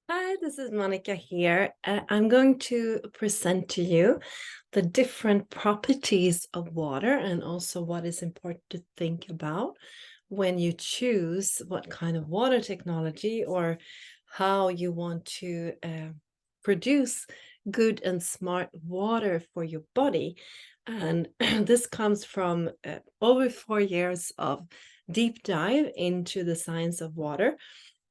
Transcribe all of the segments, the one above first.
Hi, this is Monica here. I'm going to present to you the different properties of water and also what is important to think about when you choose what kind of water technology or how you want to produce good and smart water for your body. And this comes from over 4 years of deep dive into the science of water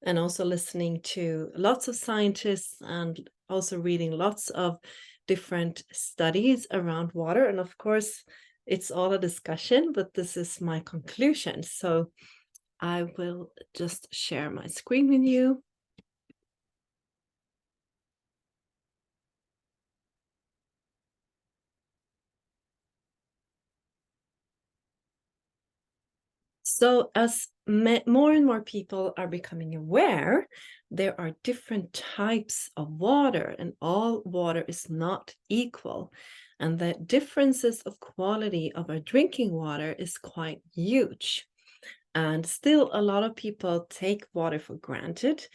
and also listening to lots of scientists and also reading lots of different studies around water. And of course, it's all a discussion, but this is my conclusion. So I will just share my screen with you. So, as more and more people are becoming aware, there are different types of water, and all water is not equal. And the differences of quality of our drinking water is quite huge. And still, a lot of people take water for granted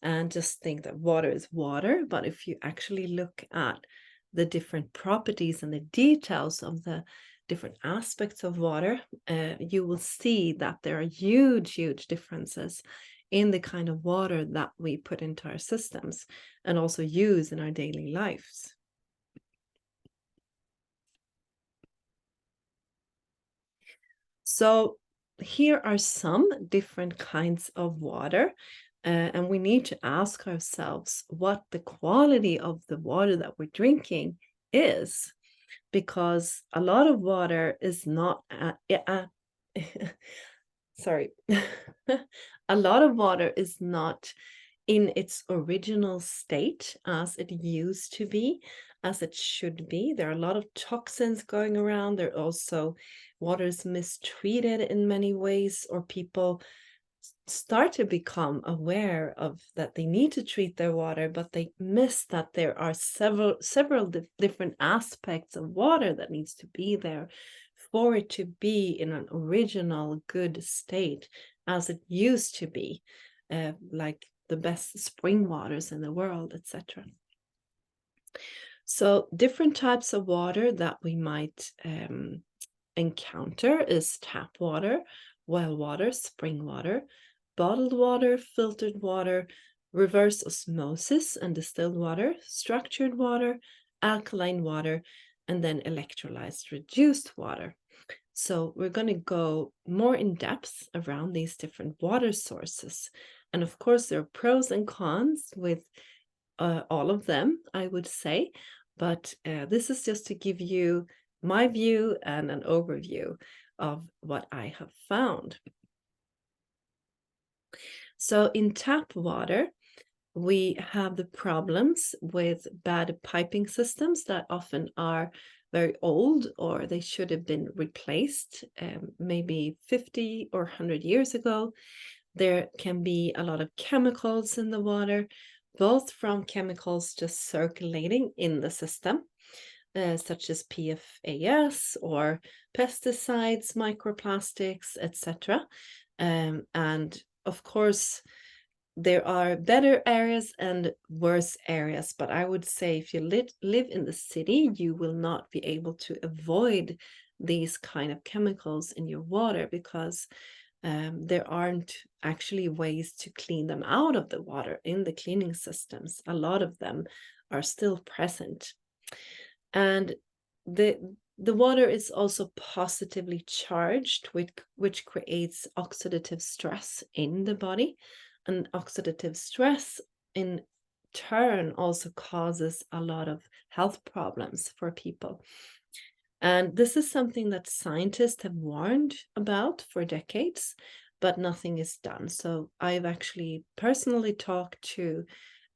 and just think that water is water. But if you actually look at the different properties and the details of the different aspects of water, you will see that there are huge, huge differences in the kind of water that we put into our systems and also use in our daily lives. So here are some different kinds of water, and we need to ask ourselves what the quality of the water that we're drinking is, because a lot of water is not, sorry, a lot of water is not in its original state as it used to be, as it should be. There are a lot of toxins going around. There are also water is mistreated in many ways, or people start to become aware of that they need to treat their water, but they miss that there are several different aspects of water that needs to be there for it to be in an original good state as it used to be, like the best spring waters in the world, etc. So different types of water that we might encounter is tap water, well water, spring water, bottled water, filtered water, reverse osmosis and distilled water, structured water, alkaline water, and then electrolyzed reduced water. So we're going to go more in depth around these different water sources. And of course, there are pros and cons with all of them, I would say. But this is just to give you my view and an overview of what I have found. So in tap water, we have the problems with bad piping systems that often are very old or they should have been replaced maybe 50 or 100 years ago. There can be a lot of chemicals in the water, both from chemicals just circulating in the system, such as PFAS or pesticides, microplastics, etc. And of course, there are better areas and worse areas, but I would say if you live in the city, you will not be able to avoid these kind of chemicals in your water because there aren't actually ways to clean them out of the water in the cleaning systems. A lot of them are still present. And the water is also positively charged, which creates oxidative stress in the body. And oxidative stress in turn also causes a lot of health problems for people. And this is something that scientists have warned about for decades, but nothing is done. So I've actually personally talked to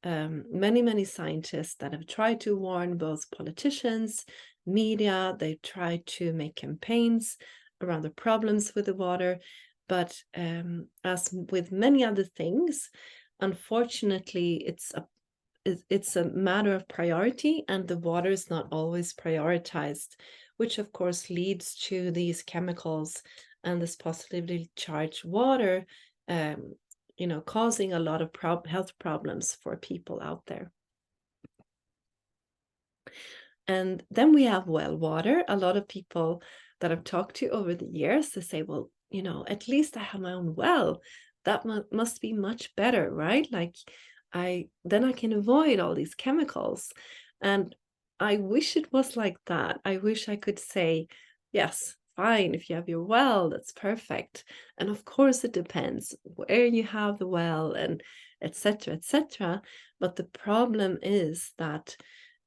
many, many scientists that have tried to warn both politicians, media, they've tried to make campaigns around the problems with the water. But as with many other things, unfortunately, it's a matter of priority, and the water is not always prioritized, which of course leads to these chemicals and this positively charged water causing a lot of health problems for people out there. And then we have well water. A lot of people that I've talked to over the years, they say, well, at least I have my own well. That must be much better, right? Like then I can avoid all these chemicals. And I wish it was like that. I wish I could say, yes, fine, if you have your well, that's perfect. And of course it depends where you have the well and etc., etc. But the problem is that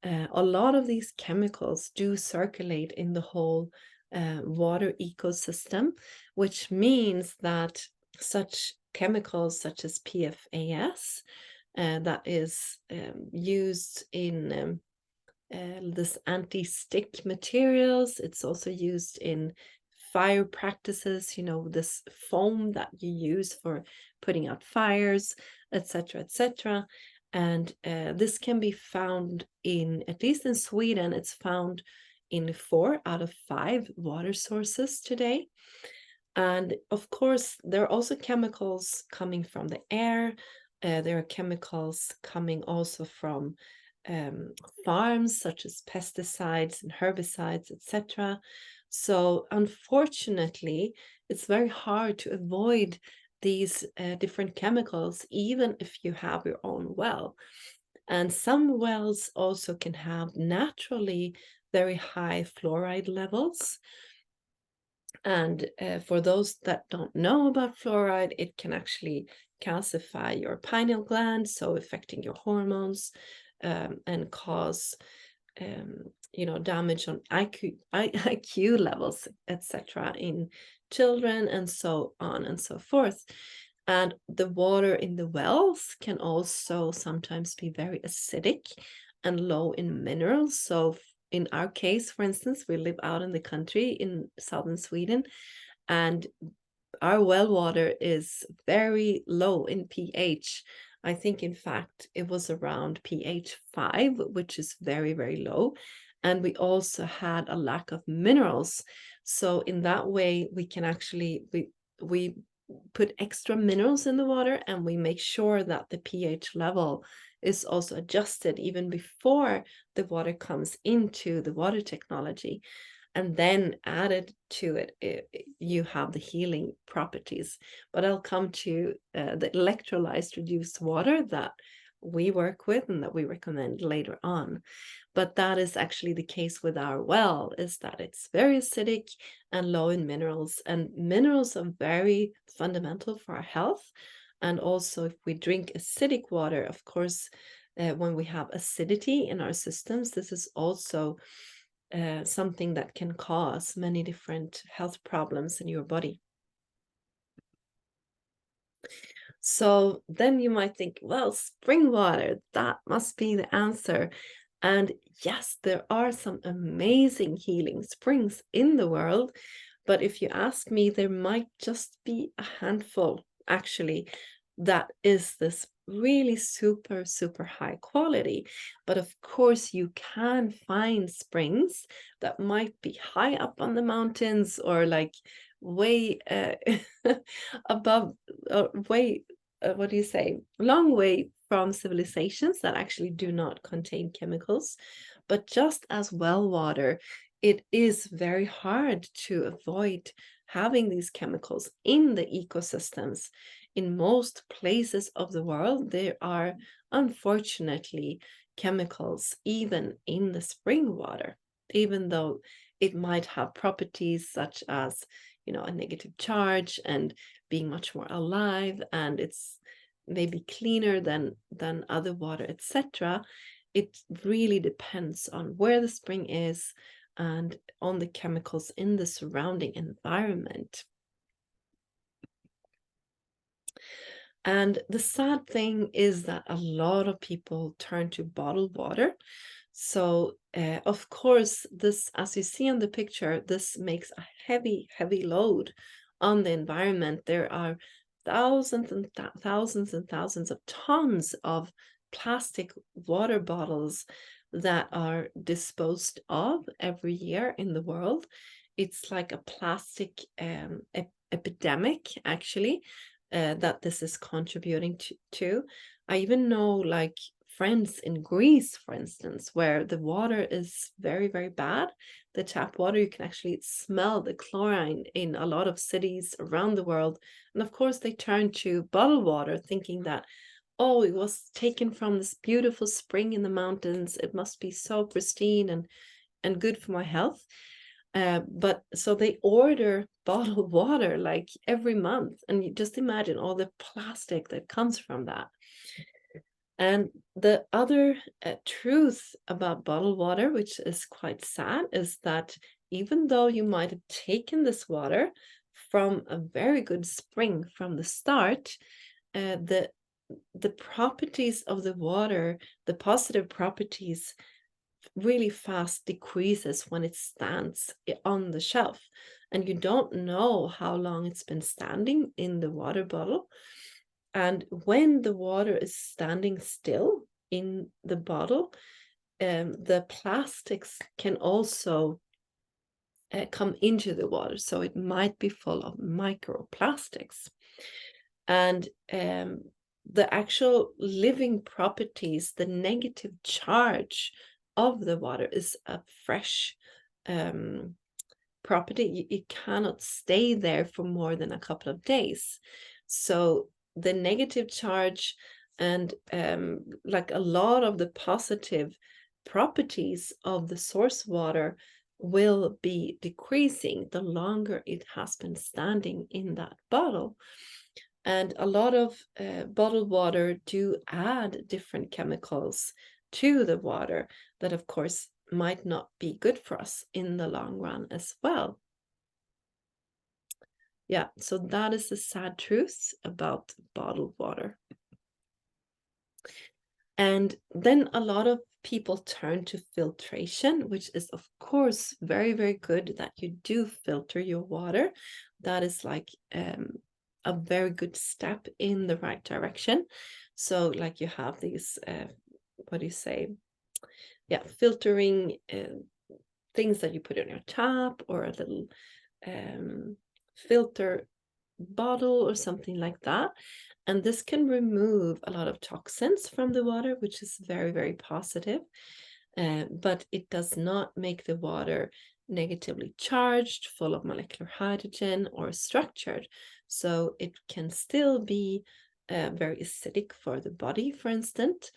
a lot of these chemicals do circulate in the whole water ecosystem, which means that such chemicals such as PFAS, that is used in this anti-stick materials. It's also used in fire practices, this foam that you use for putting out fires, etc., etc. And this can be found at least in Sweden, it's found in 4 out of 5 water sources today. And of course, there are also chemicals coming from the air. There are chemicals coming also from farms, such as pesticides and herbicides, etc. So unfortunately, it's very hard to avoid these different chemicals, even if you have your own well. And some wells also can have naturally very high fluoride levels. And for those that don't know about fluoride, it can actually calcify your pineal gland, so affecting your hormones, and cause damage on IQ levels, etc., in children, and so on and so forth. And the water in the wells can also sometimes be very acidic and low in minerals. So in our case, for instance, we live out in the country in southern Sweden, and our well water is very low in pH. I think, in fact, it was around pH 5, which is very, very low. And we also had a lack of minerals. So in that way, we can actually, we put extra minerals in the water, and we make sure that the pH level is also adjusted even before the water comes into the water technology. And then added to it, you have the healing properties. But I'll come to the electrolyzed reduced water that we work with and that we recommend later on. But that is actually the case with our well, is that it's very acidic and low in minerals. And minerals are very fundamental for our health. And also, if we drink acidic water, of course, when we have acidity in our systems, this is also something that can cause many different health problems in your body. So then you might think, well, spring water, that must be the answer. And yes, there are some amazing healing springs in the world. But if you ask me, there might just be a handful, actually, that is this really super, super high quality. But of course, you can find springs that might be high up on the mountains, or like way above, way, what do you say, long way from civilizations that actually do not contain chemicals. But just as well water, it is very hard to avoid having these chemicals in the ecosystems. In most places of the world, there are unfortunately chemicals even in the spring water, even though it might have properties such as, a negative charge and being much more alive, and it's maybe cleaner than other water, etc. It really depends on where the spring is and on the chemicals in the surrounding environment. And the sad thing is that a lot of people turn to bottled water. So, of course, this, as you see in the picture, this makes a heavy, heavy load on the environment. There are thousands and thousands and thousands of tons of plastic water bottles that are disposed of every year in the world. It's like a plastic epidemic, actually. that this is contributing to. I even know like friends in Greece, for instance, where the water is very, very bad. The tap water, you can actually smell the chlorine in a lot of cities around the world. And of course, they turn to bottled water, thinking that, oh, it was taken from this beautiful spring in the mountains. It must be so pristine and good for my health. But so they order bottled water like every month, and you just imagine all the plastic that comes from that. And the other truth about bottled water, which is quite sad, is that even though you might have taken this water from a very good spring from the start, the properties of the water, the positive properties, really fast decreases when it stands on the shelf, and you don't know how long it's been standing in the water bottle. And when the water is standing still in the bottle, the plastics can also come into the water, so it might be full of microplastics. And the actual living properties, the negative charge of the water is a fresh property. It cannot stay there for more than a couple of days. So the negative charge and like a lot of the positive properties of the source water will be decreasing the longer it has been standing in that bottle. And a lot of bottled water do add different chemicals to the water that, of course, might not be good for us in the long run as well. Yeah, so that is the sad truth about bottled water. And then a lot of people turn to filtration, which is, of course, very, very good that you do filter your water. That is like a very good step in the right direction. So like you have these, what do you say? Yeah, filtering things that you put in your tap, or a little filter bottle or something like that. And this can remove a lot of toxins from the water, which is very, very positive. But it does not make the water negatively charged, full of molecular hydrogen, or structured. So it can still be very acidic for the body, for instance,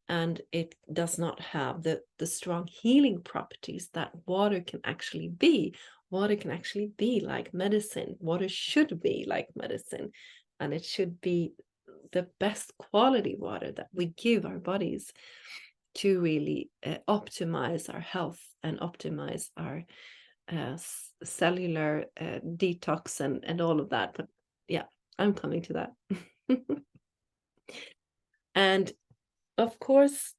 and it does not have the strong healing properties that water can actually be. Water can actually be like medicine. Water should be like medicine, and it should be the best quality water that we give our bodies to really optimize our health and optimize our cellular detox and all of that. But yeah, I'm coming to that. And of course,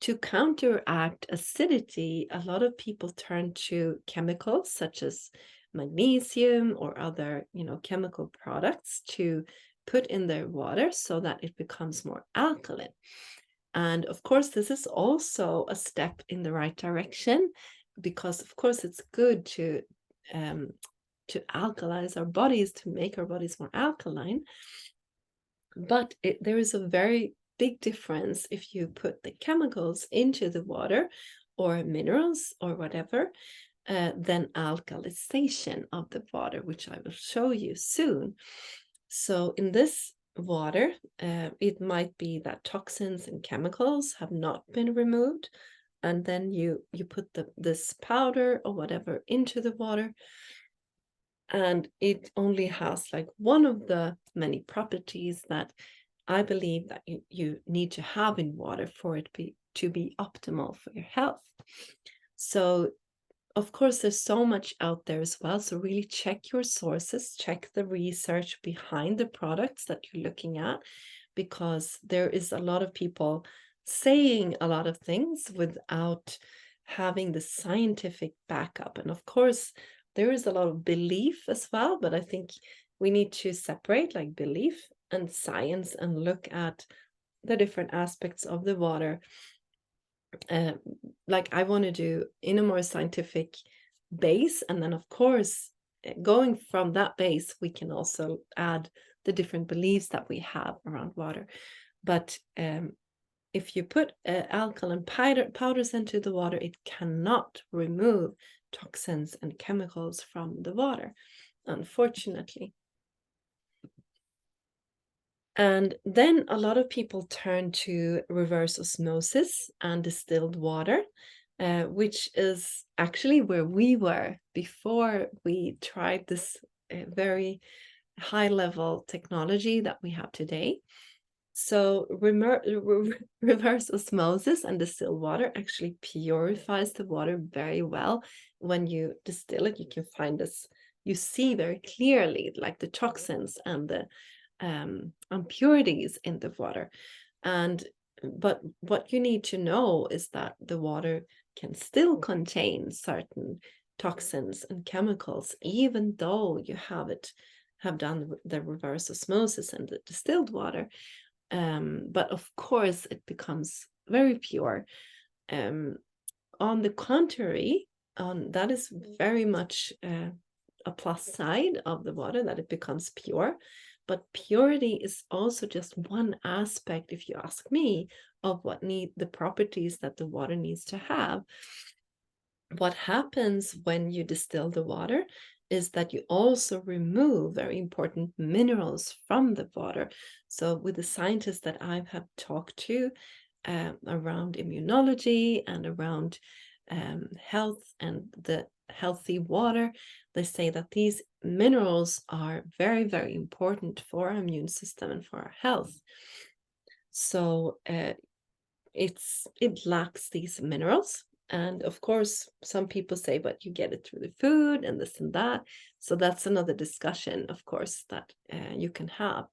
to counteract acidity, a lot of people turn to chemicals such as magnesium or other, chemical products to put in their water so that it becomes more alkaline. And of course, this is also a step in the right direction, because of course it's good to alkalize our bodies, to make our bodies more alkaline. But there is a very big difference if you put the chemicals into the water, or minerals or whatever, than alkalization of the water, which I will show you soon. So in this water, it might be that toxins and chemicals have not been removed, and then you put this powder or whatever into the water, and it only has like one of the many properties that I believe that you need to have in water for it to be optimal for your health. So of course, there's so much out there as well. So really check your sources, check the research behind the products that you're looking at, because there is a lot of people saying a lot of things without having the scientific backup. And of course, there is a lot of belief as well, but I think we need to separate like belief and science and look at the different aspects of the water. Like I want to do in a more scientific base, and then of course going from that base, we can also add the different beliefs that we have around water. But if you put alkaline powders into the water, it cannot remove toxins and chemicals from the water, unfortunately. And then a lot of people turn to reverse osmosis and distilled water, which is actually where we were before we tried this very high level technology that we have today. So reverse osmosis and distilled water actually purifies the water very well. When you distill it, you can find this, you see very clearly like the toxins and the impurities in the water. But what you need to know is that the water can still contain certain toxins and chemicals, even though you have done the reverse osmosis and the distilled water. But of course, it becomes very pure. On the contrary, that is very much a plus side of the water, that it becomes pure. But purity is also just one aspect, if you ask me, of what need the properties that the water needs to have. What happens when you distill the water is that you also remove very important minerals from the water. So with the scientists that I have talked to around immunology and around health and the healthy water, they say that these minerals are very, very important for our immune system and for our health. So it lacks these minerals. And of course, some people say, but you get it through the food and this and that. So that's another discussion, of course, that you can have.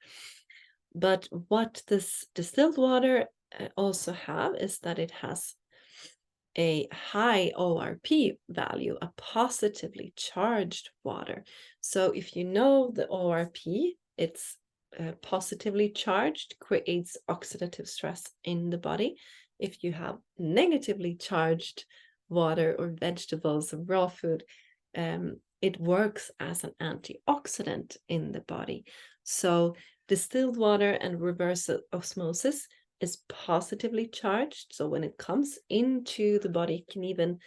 But what this distilled water also have is that it has a high ORP value, a positively charged water. So if you know the ORP, it's positively charged, creates oxidative stress in the body. If you have negatively charged water or vegetables or raw food, it works as an antioxidant in the body. So distilled water and reverse osmosis is positively charged. So when it comes into the body, it can even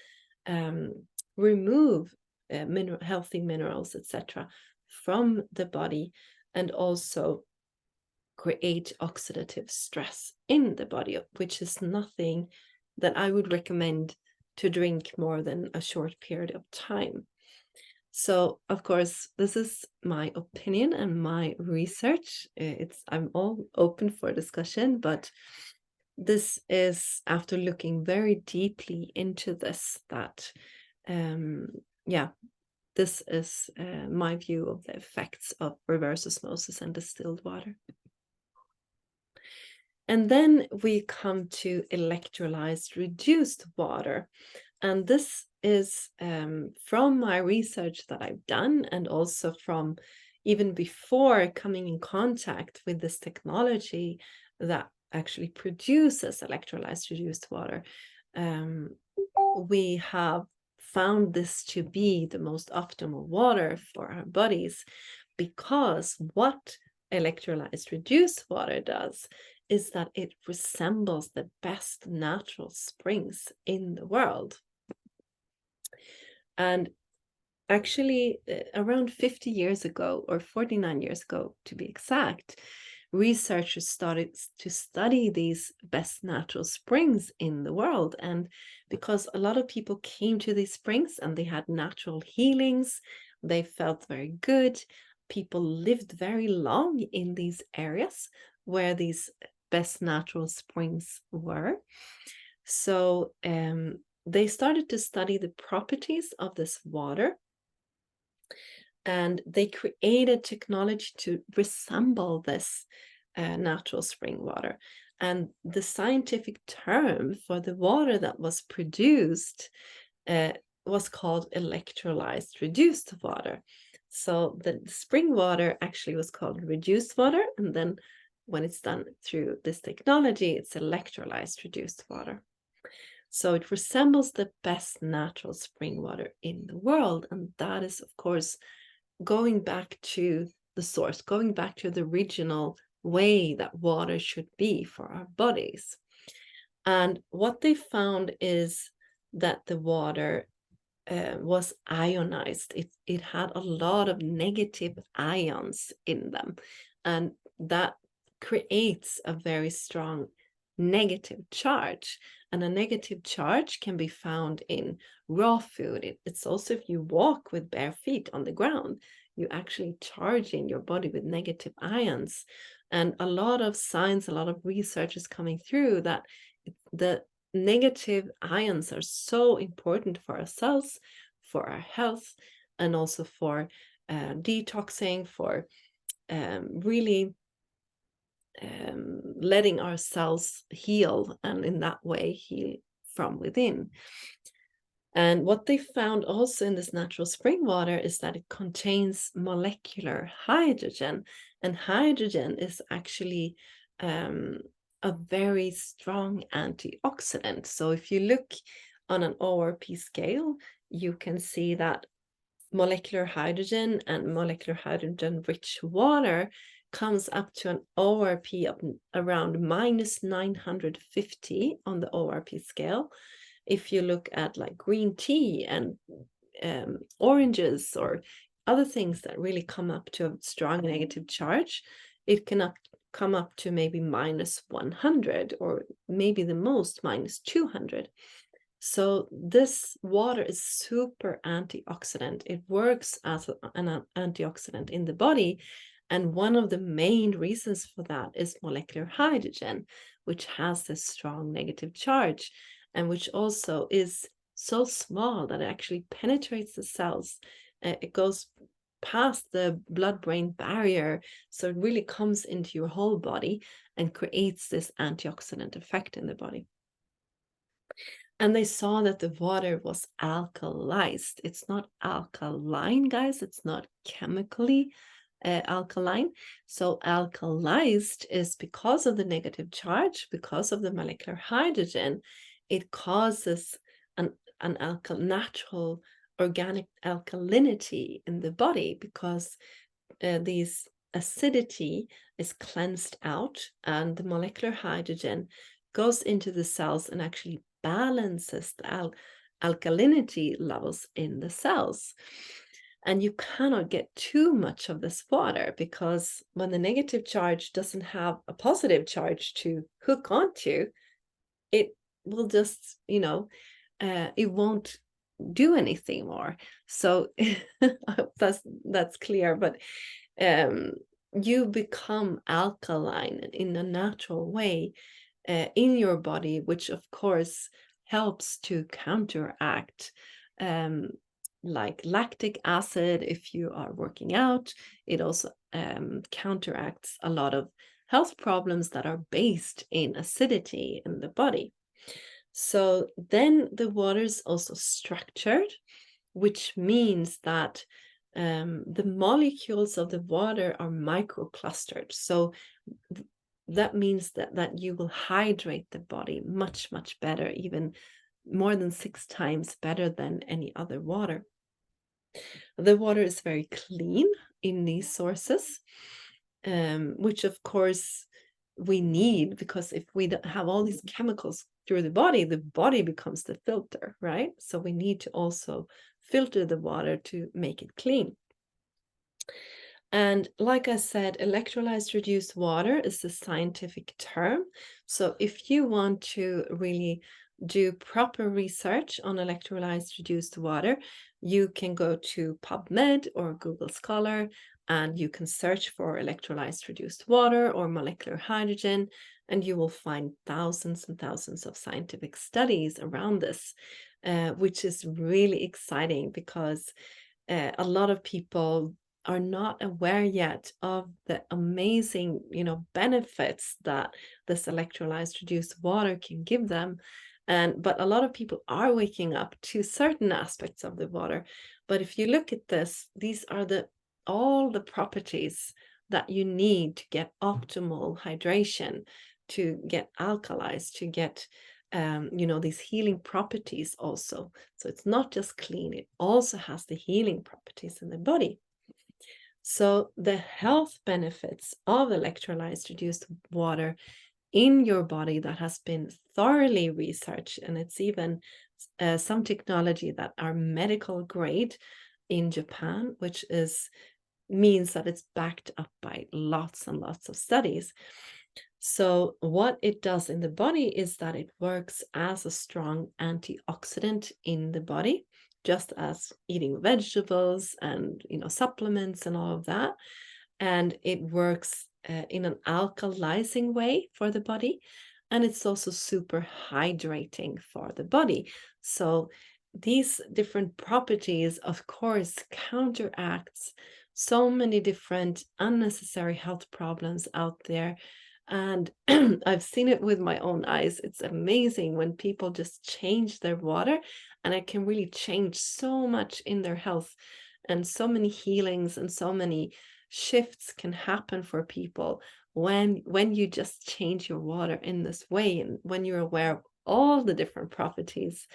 remove healthy minerals, etc., from the body, and also create oxidative stress in the body, which is nothing that I would recommend to drink more than a short period of time. So, of course, this is my opinion and my research. I'm all open for discussion, but this is after looking very deeply into this that, this is my view of the effects of reverse osmosis and distilled water. And then we come to electrolyzed reduced water. And this is from my research that I've done, and also from even before coming in contact with this technology that actually produces electrolyzed reduced water. We have found this to be the most optimal water for our bodies, because what electrolyzed reduced water does is that it resembles the best natural springs in the world. And actually, around 50 years ago, or 49 years ago to be exact, researchers started to study these best natural springs in the world. And because a lot of people came to these springs and they had natural healings, they felt very good. People lived very long in these areas where these best natural springs were. So they started to study the properties of this water, and they created technology to resemble this natural spring water. And the scientific term for the water that was produced was called electrolyzed reduced water. So the spring water actually was called reduced water, and then when it's done through this technology, it's electrolyzed reduced water. So it resembles the best natural spring water in the world. And that is, of course, going back to the source, going back to the original way that water should be for our bodies. And what they found is that the water was ionized. It had a lot of negative ions in them, and that creates a very strong negative charge. And a negative charge can be found in raw food. It's also if you walk with bare feet on the ground, you actually charging your body with negative ions. And a lot of science, a lot of research is coming through that the negative ions are so important for our cells, for our health, and also for detoxing, for really letting our cells heal, and in that way heal from within. And what they found also in this natural spring water is that it contains molecular hydrogen, and hydrogen is actually a very strong antioxidant. So if you look on an ORP scale, you can see that molecular hydrogen and molecular hydrogen rich water comes up to an ORP of around minus 950 on the ORP scale. If you look at like green tea and oranges or other things that really come up to a strong negative charge, it can come up to maybe minus 100 or maybe the most minus 200. So this water is super antioxidant. It works as an antioxidant in the body. And one of the main reasons for that is molecular hydrogen, which has this strong negative charge and which also is so small that it actually penetrates the cells. It goes past the blood-brain barrier. So it really comes into your whole body and creates this antioxidant effect in the body. And they saw that the water was alkalized. It's not alkaline, guys. It's not chemically alkaline. So alkalized is because of the negative charge, because of the molecular hydrogen, it causes an natural organic alkalinity in the body because these acidity is cleansed out and the molecular hydrogen goes into the cells and actually balances the alkalinity levels in the cells. And you cannot get too much of this water because when the negative charge doesn't have a positive charge to hook onto, it will just, it won't do anything more. So I hope that's clear, but you become alkaline in a natural way in your body, which of course helps to counteract like lactic acid if you are working out. It also counteracts a lot of health problems that are based in acidity in the body. So then the water is also structured, which means that the molecules of the water are microclustered. So that means that you will hydrate the body much, much better, even more than 6 times better than any other water. The water is very clean in these sources, which of course we need, because if we don't have all these chemicals through the body becomes the filter, right? So we need to also filter the water to make it clean. And like I said, electrolyzed reduced water is the scientific term. So if you want to really do proper research on electrolyzed reduced water, you can go to PubMed or Google Scholar and you can search for electrolyzed reduced water or molecular hydrogen, and you will find thousands and thousands of scientific studies around this, which is really exciting because a lot of people are not aware yet of the amazing, benefits that this electrolyzed reduced water can give them. But a lot of people are waking up to certain aspects of the water. But if you look at this, these are all the properties that you need to get optimal hydration, to get alkalized, to get these healing properties also. So it's not just clean, it also has the healing properties in the body. So the health benefits of electrolyzed reduced water in your body that has been thoroughly researched, and it's even some technology that are medical grade in Japan, which is means that it's backed up by lots and lots of studies. So what it does in the body is that it works as a strong antioxidant in the body, just as eating vegetables and supplements and all of that. And it works in an alkalizing way for the body, and it's also super hydrating for the body. So these different properties, of course, counteracts so many different unnecessary health problems out there. And I've seen it with my own eyes. It's amazing when people just change their water, and it can really change so much in their health, and so many healings and so many shifts can happen for people when you just change your water in this way, and when you're aware of all the different properties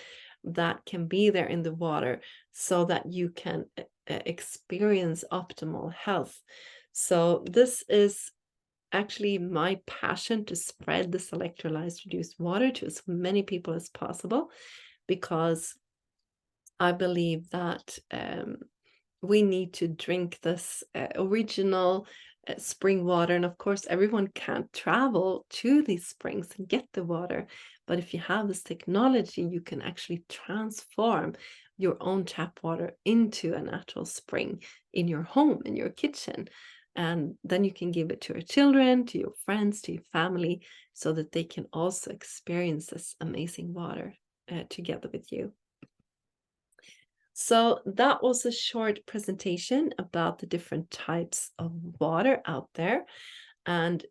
that can be there in the water, so that you can experience optimal health. So this is actually my passion, to spread this electrolyzed reduced water to as many people as possible, because I believe that we need to drink this original spring water. And of course, everyone can't travel to these springs and get the water. But if you have this technology, you can actually transform your own tap water into a natural spring in your home, in your kitchen. And then you can give it to your children, to your friends, to your family, so that they can also experience this amazing water together with you. So that was a short presentation about the different types of water out there. And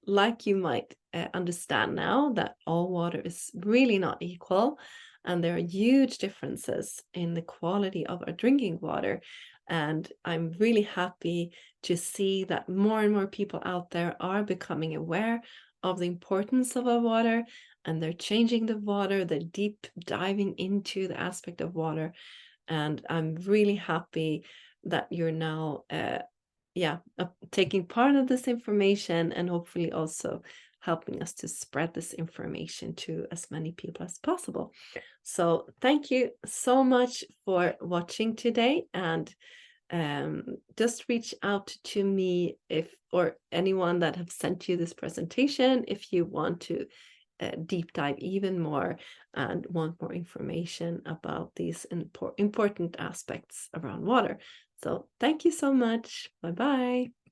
like you might understand now, that all water is really not equal, and there are huge differences in the quality of our drinking water. And I'm really happy to see that more and more people out there are becoming aware of the importance of our water, and they're changing the water, they're deep diving into the aspect of water. And I'm really happy that you're now taking part of this information, and hopefully also helping us to spread this information to as many people as possible. So thank you so much for watching today, and just reach out to me, if or anyone that have sent you this presentation, if you want to deep dive even more and want more information about these important aspects around water. So thank you so much. Bye bye.